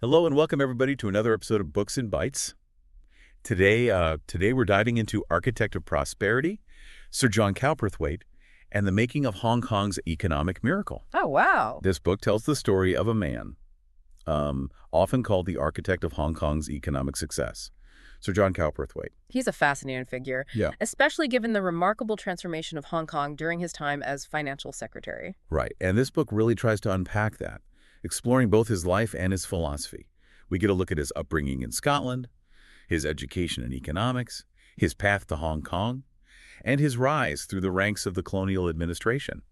Hello and welcome everybody to another episode of Books and Bytes. Today we're diving into Architect of Prosperity, Sir John Cowperthwaite, and the making of Hong Kong's economic miracle. Oh, wow. This book tells the story of a man, often called the architect of Hong Kong's economic success, Sir John Cowperthwaite. He's a fascinating figure, Yeah. especially given the remarkable transformation of Hong Kong during his time as financial secretary. Right, and this book really tries to unpack that, exploring both his life and his philosophy. We get a look at his upbringing in Scotland, his education in economics, his path to Hong Kong, and his rise through the ranks of the colonial administration.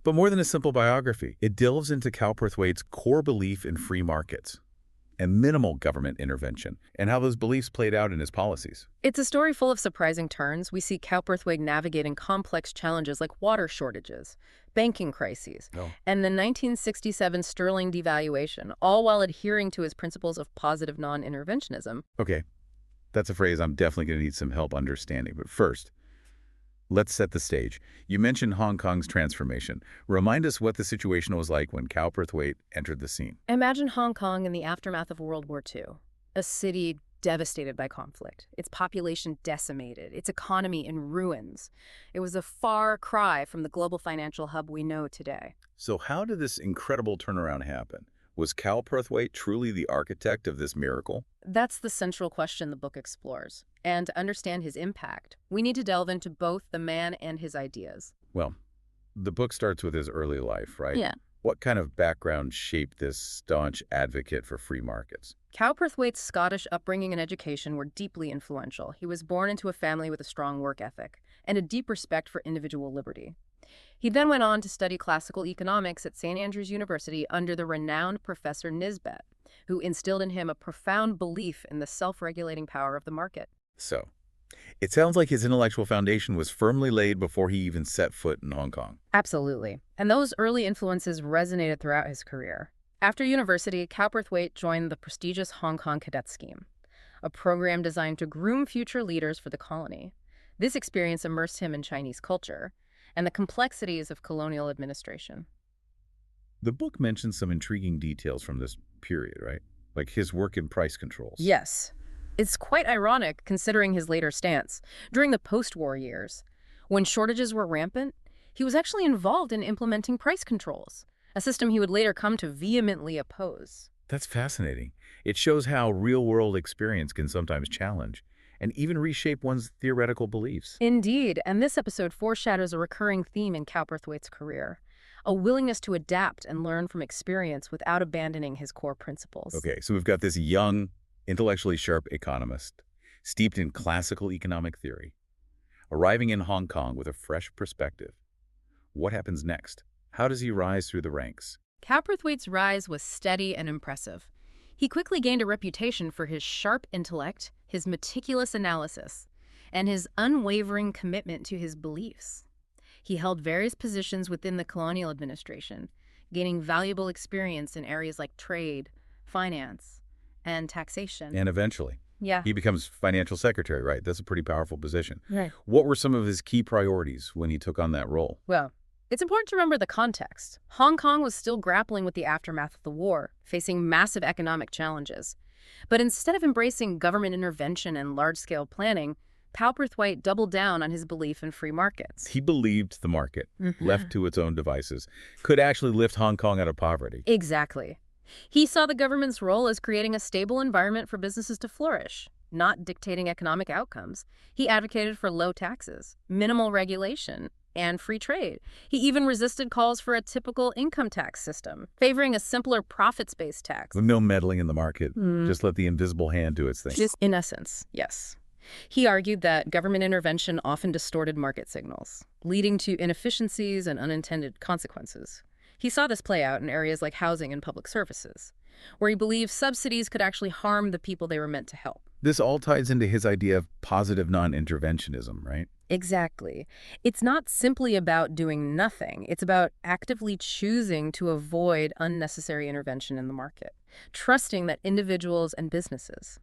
But more than a simple biography, it delves into Cowperthwaite's core belief in free markets and minimal government intervention, and how those beliefs played out in his policies. It's a story full of surprising turns. We see Cowperthwaite navigating complex challenges like water shortages, banking crises, and the 1967 sterling devaluation, all while adhering to his principles of positive non-interventionism. Okay, that's a phrase I'm definitely going to need some help understanding. But first, let's set the stage. You mentioned Hong Kong's transformation. Remind us what the situation was like when Cowperthwaite entered the scene. Imagine Hong Kong in the aftermath of World War II, a city devastated by conflict, its population decimated, its economy in ruins. It was a far cry from the global financial hub we know today. So how did this incredible turnaround happen? Was Cowperthwaite truly the architect of this miracle? That's the central question the book explores. And to understand his impact, we need to delve into both the man and his ideas. Well, the book starts with his early life, right? Yeah. What kind of background shaped this staunch advocate for free markets? Cowperthwaite's Scottish upbringing and education were deeply influential. He was born into a family with a strong work ethic and a deep respect for individual liberty. He then went on to study classical economics at St. Andrews University under the renowned Professor Nisbet, who instilled in him a profound belief in the self-regulating power of the market. So, it sounds like his intellectual foundation was firmly laid before he even set foot in Hong Kong. Absolutely. And those early influences resonated throughout his career. After university, Cowperthwaite joined the prestigious Hong Kong Cadet Scheme, a program designed to groom future leaders for the colony. This experience immersed him in Chinese culture and the complexities of colonial administration. The book mentions some intriguing details from this period, right? Like his work in price controls. Yes. It's quite ironic considering his later stance. During the post-war years, when shortages were rampant, he was actually involved in implementing price controls, a system he would later come to vehemently oppose. That's fascinating. It shows how real-world experience can sometimes challenge and even reshape one's theoretical beliefs. Indeed, and this episode foreshadows a recurring theme in Cowperthwaite's career, a willingness to adapt and learn from experience without abandoning his core principles. Okay, so we've got this young, intellectually sharp economist, steeped in classical economic theory, arriving in Hong Kong with a fresh perspective. What happens next? How does he rise through the ranks? Cowperthwaite's rise was steady and impressive. He quickly gained a reputation for his sharp intellect, his meticulous analysis, and his unwavering commitment to his beliefs. He held various positions within the colonial administration, gaining valuable experience in areas like trade, finance, and taxation. And eventually, he becomes financial secretary, right? That's a pretty powerful position. Right. What were some of his key priorities when he took on that role? Well, it's important to remember the context. Hong Kong was still grappling with the aftermath of the war, facing massive economic challenges. But instead of embracing government intervention and large-scale planning, Cowperthwaite doubled down on his belief in free markets. He believed the market, left to its own devices, could actually lift Hong Kong out of poverty. Exactly. He saw the government's role as creating a stable environment for businesses to flourish, not dictating economic outcomes. He advocated for low taxes, minimal regulation, and free trade. He even resisted calls for a typical income tax system, favoring a simpler profits-based tax. No meddling in the market. Just let the invisible hand do its thing. Just in essence, yes. He argued that government intervention often distorted market signals, leading to inefficiencies and unintended consequences. He saw this play out in areas like housing and public services, where he believed subsidies could actually harm the people they were meant to help. This all ties into his idea of positive non-interventionism, right? Exactly. It's not simply about doing nothing. It's about actively choosing to avoid unnecessary intervention in the market, trusting that individuals and businesses,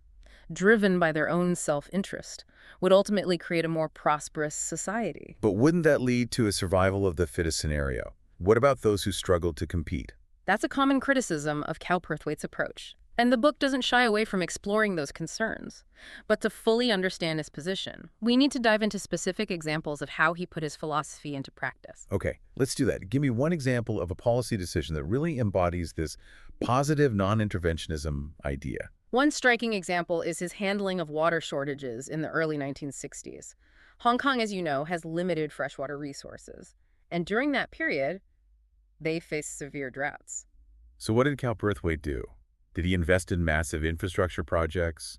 driven by their own self-interest, would ultimately create a more prosperous society. But wouldn't that lead to a survival of the fittest scenario? What about those who struggled to compete? That's a common criticism of Cowperthwaite's approach. And the book doesn't shy away from exploring those concerns. But to fully understand his position, we need to dive into specific examples of how he put his philosophy into practice. Okay, let's do that. Give me one example of a policy decision that really embodies this positive non-interventionism idea. One striking example is his handling of water shortages in the early 1960s. Hong Kong, as you know, has limited freshwater resources. And during that period, they faced severe droughts. So what did Cowperthwaite do? Did he invest in massive infrastructure projects,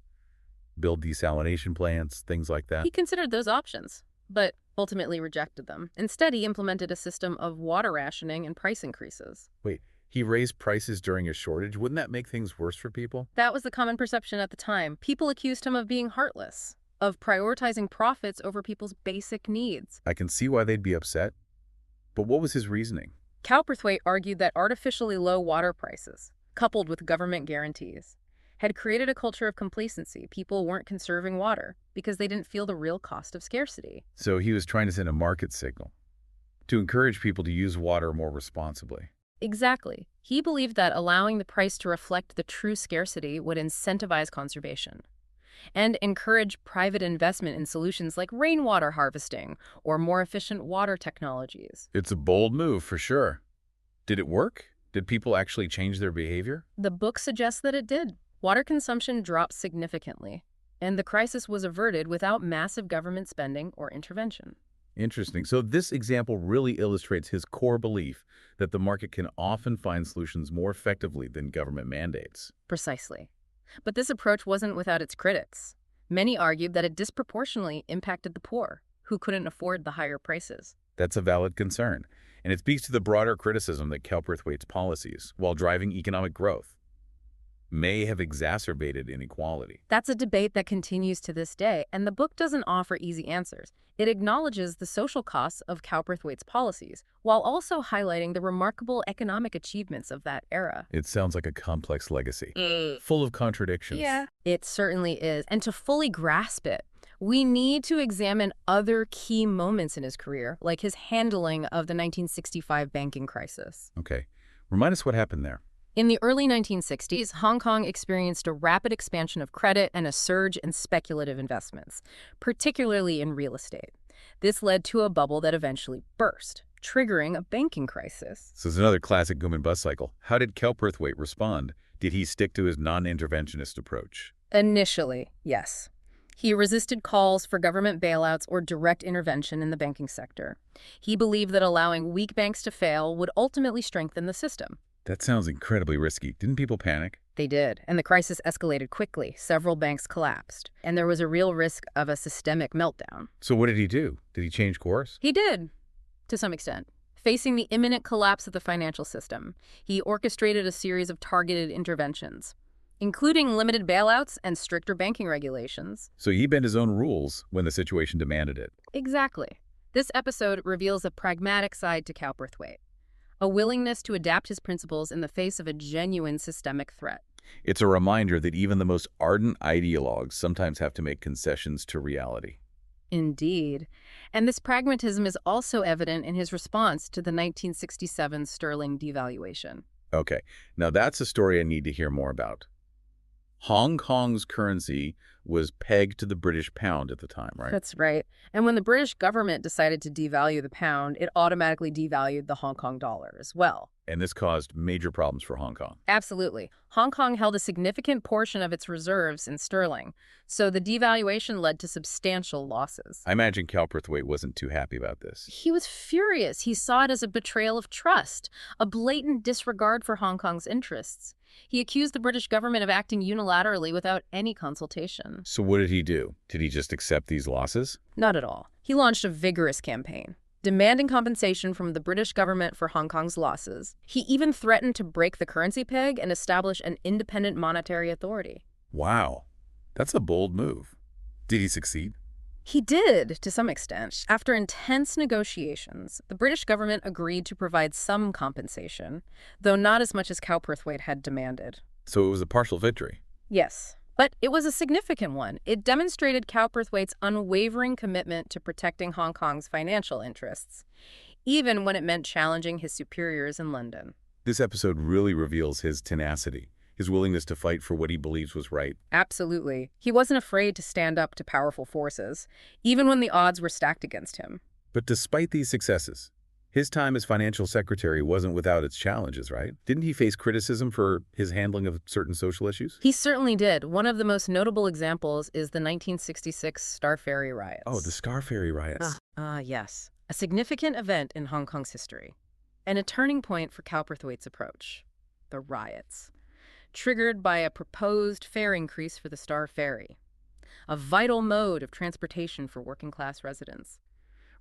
build desalination plants, things like that? He considered those options, but ultimately rejected them. Instead, he implemented a system of water rationing and price increases. Wait, he raised prices during a shortage? Wouldn't that make things worse for people? That was the common perception at the time. People accused him of being heartless, of prioritizing profits over people's basic needs. I can see why they'd be upset. But what was his reasoning? Cowperthwaite argued that artificially low water prices, coupled with government guarantees, had created a culture of complacency. People weren't conserving water because they didn't feel the real cost of scarcity. So he was trying to send a market signal to encourage people to use water more responsibly. Exactly. He believed that allowing the price to reflect the true scarcity would incentivize conservation and encourage private investment in solutions like rainwater harvesting or more efficient water technologies. It's a bold move for sure. Did it work? Did people actually change their behavior? The book suggests that it did. Water consumption dropped significantly, and the crisis was averted without massive government spending or intervention. Interesting. So this example really illustrates his core belief that the market can often find solutions more effectively than government mandates. Precisely. But this approach wasn't without its critics. Many argued that it disproportionately impacted the poor, who couldn't afford the higher prices. That's a valid concern, and it speaks to the broader criticism that Cowperthwaite's policies, while driving economic growth, may have exacerbated inequality. That's a debate that continues to this day, and the book doesn't offer easy answers. It acknowledges the social costs of Cowperthwaite's policies, while also highlighting the remarkable economic achievements of that era. It sounds like a complex legacy, full of contradictions. Yeah, it certainly is. And to fully grasp it, we need to examine other key moments in his career, like his handling of the 1965 banking crisis. Okay. Remind us what happened there. In the early 1960s, Hong Kong experienced a rapid expansion of credit and a surge in speculative investments, particularly in real estate. This led to a bubble that eventually burst, triggering a banking crisis. So it's another classic boom and bust cycle. How did Cowperthwaite respond? Did he stick to his non-interventionist approach? Initially, yes. He resisted calls for government bailouts or direct intervention in the banking sector. He believed that allowing weak banks to fail would ultimately strengthen the system. That sounds incredibly risky. Didn't people panic? They did, and the crisis escalated quickly. Several banks collapsed, and there was a real risk of a systemic meltdown. So what did he do? Did he change course? He did, to some extent. Facing the imminent collapse of the financial system, he orchestrated a series of targeted interventions, including limited bailouts and stricter banking regulations. So he bent his own rules when the situation demanded it. Exactly. This episode reveals a pragmatic side to Cowperthwaite, a willingness to adapt his principles in the face of a genuine systemic threat. It's a reminder that even the most ardent ideologues sometimes have to make concessions to reality. Indeed. And this pragmatism is also evident in his response to the 1967 sterling devaluation. Okay, now that's a story I need to hear more about. Hong Kong's currency was pegged to the British pound at the time, right? That's right. And when the British government decided to devalue the pound, it automatically devalued the Hong Kong dollar as well. And this caused major problems for Hong Kong. Absolutely. Hong Kong held a significant portion of its reserves in sterling, so the devaluation led to substantial losses. I imagine Cowperthwaite wasn't too happy about this. He was furious. He saw it as a betrayal of trust, a blatant disregard for Hong Kong's interests. He accused the British government of acting unilaterally without any consultation. So what did he do? Did he just accept these losses? Not at all. He launched a vigorous campaign, demanding compensation from the British government for Hong Kong's losses. He even threatened to break the currency peg and establish an independent monetary authority. Wow, that's a bold move. Did he succeed? He did, to some extent. After intense negotiations, the British government agreed to provide some compensation, though not as much as Cowperthwaite had demanded. So it was a partial victory. Yes, but it was a significant one. It demonstrated Cowperthwaite's unwavering commitment to protecting Hong Kong's financial interests, even when it meant challenging his superiors in London. This episode really reveals his tenacity, his willingness to fight for what he believes was right. Absolutely. He wasn't afraid to stand up to powerful forces, even when the odds were stacked against him. But despite these successes, his time as financial secretary wasn't without its challenges, right? Didn't he face criticism for his handling of certain social issues? He certainly did. One of the most notable examples is the 1966 Star Ferry riots. Oh, the Star Ferry riots. Yes. A significant event in Hong Kong's history, and a turning point for Cowperthwaite's approach. The riots, triggered by a proposed fare increase for the Star Ferry, a vital mode of transportation for working-class residents,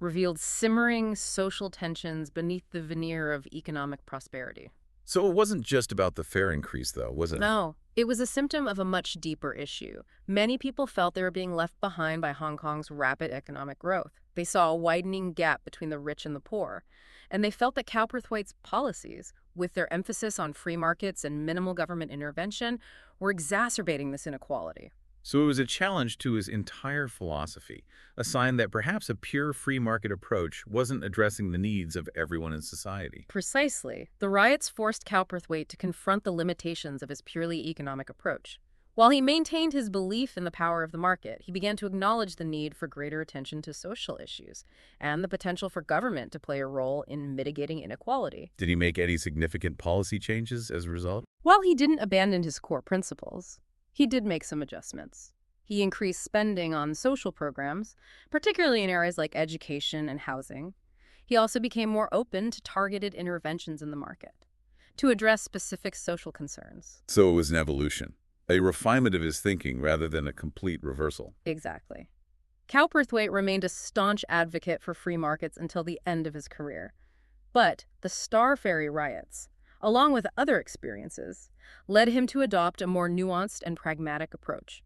revealed simmering social tensions beneath the veneer of economic prosperity. So it wasn't just about the fare increase, though, was it? No, it was a symptom of a much deeper issue. Many people felt they were being left behind by Hong Kong's rapid economic growth. They saw a widening gap between the rich and the poor, and they felt that Cowperthwaite's policies, with their emphasis on free markets and minimal government intervention, were exacerbating this inequality. So it was a challenge to his entire philosophy, a sign that perhaps a pure free market approach wasn't addressing the needs of everyone in society. Precisely. The riots forced Cowperthwaite to confront the limitations of his purely economic approach. While he maintained his belief in the power of the market, he began to acknowledge the need for greater attention to social issues and the potential for government to play a role in mitigating inequality. Did he make any significant policy changes as a result? While he didn't abandon his core principles, he did make some adjustments. He increased spending on social programs, particularly in areas like education and housing. He also became more open to targeted interventions in the market to address specific social concerns. So it was an evolution, a refinement of his thinking rather than a complete reversal. Exactly. Cowperthwaite remained a staunch advocate for free markets until the end of his career. But the Star Ferry riots, along with other experiences, led him to adopt a more nuanced and pragmatic approach,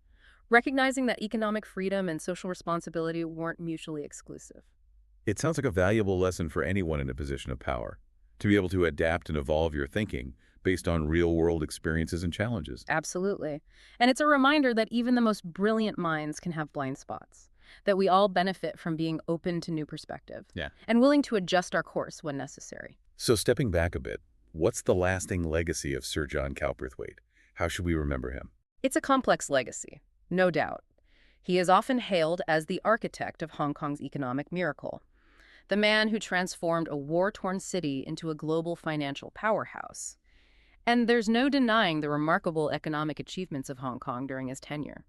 recognizing that economic freedom and social responsibility weren't mutually exclusive. It sounds like a valuable lesson for anyone in a position of power, to be able to adapt and evolve your thinking based on real-world experiences and challenges. Absolutely. And it's a reminder that even the most brilliant minds can have blind spots, that we all benefit from being open to new perspective and willing to adjust our course when necessary. So stepping back a bit, what's the lasting legacy of Sir John Cowperthwaite? How should we remember him? It's a complex legacy, no doubt. He is often hailed as the architect of Hong Kong's economic miracle, the man who transformed a war-torn city into a global financial powerhouse. And there's no denying the remarkable economic achievements of Hong Kong during his tenure.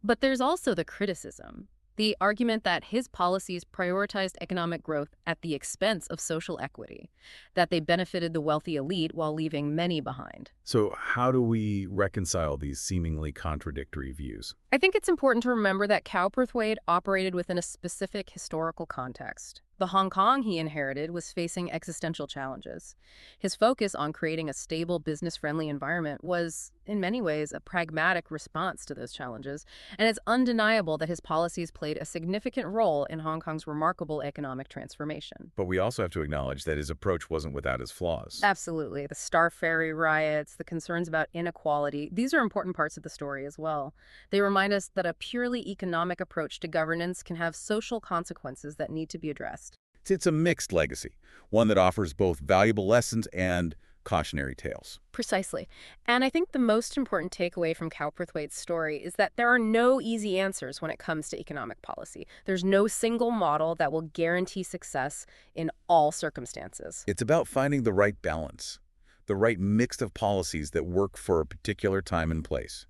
But there's also the criticism, the argument that his policies prioritized economic growth at the expense of social equity, that they benefited the wealthy elite while leaving many behind. So how do we reconcile these seemingly contradictory views? I think it's important to remember that Cowperthwaite operated within a specific historical context. The Hong Kong he inherited was facing existential challenges. His focus on creating a stable, business-friendly environment was, in many ways, a pragmatic response to those challenges, and it's undeniable that his policies played a significant role in Hong Kong's remarkable economic transformation. But we also have to acknowledge that his approach wasn't without his flaws. Absolutely. The Star Ferry riots, the concerns about inequality, these are important parts of the story as well. They remind us that a purely economic approach to governance can have social consequences that need to be addressed. It's a mixed legacy, one that offers both valuable lessons and cautionary tales. Precisely. And I think the most important takeaway from Cowperthwaite's story is that there are no easy answers when it comes to economic policy. There's no single model that will guarantee success in all circumstances. It's about finding the right balance, the right mix of policies that work for a particular time and place,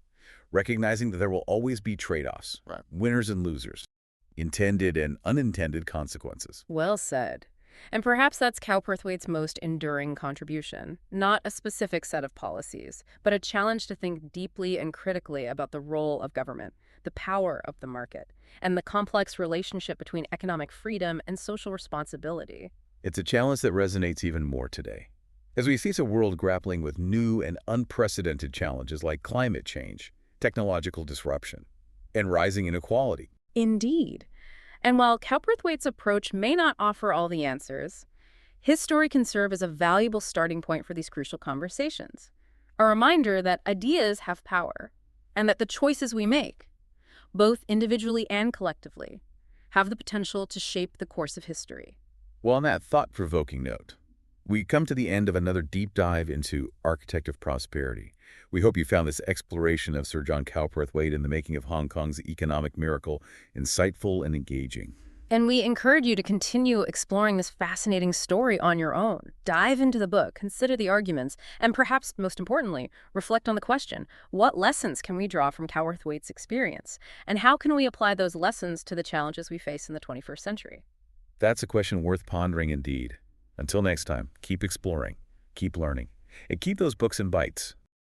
recognizing that there will always be trade-offs, winners and losers, intended and unintended consequences. Well said. And perhaps that's Cowperthwaite's most enduring contribution. Not a specific set of policies, but a challenge to think deeply and critically about the role of government, the power of the market, and the complex relationship between economic freedom and social responsibility. It's a challenge that resonates even more today, as we face a world grappling with new and unprecedented challenges like climate change, technological disruption, and rising inequality. Indeed. And while Cowperthwaite's approach may not offer all the answers, his story can serve as a valuable starting point for these crucial conversations. A reminder that ideas have power, and that the choices we make, both individually and collectively, have the potential to shape the course of history. Well, on that thought-provoking note, we come to the end of another deep dive into Architect of Prosperity. We hope you found this exploration of Sir John Cowperthwaite and the making of Hong Kong's economic miracle insightful and engaging. And we encourage you to continue exploring this fascinating story on your own. Dive into the book, consider the arguments, and perhaps most importantly, reflect on the question, what lessons can we draw from Cowperthwaite's experience? And how can we apply those lessons to the challenges we face in the 21st century? That's a question worth pondering indeed. Until next time, keep exploring, keep learning, and keep those books in bites.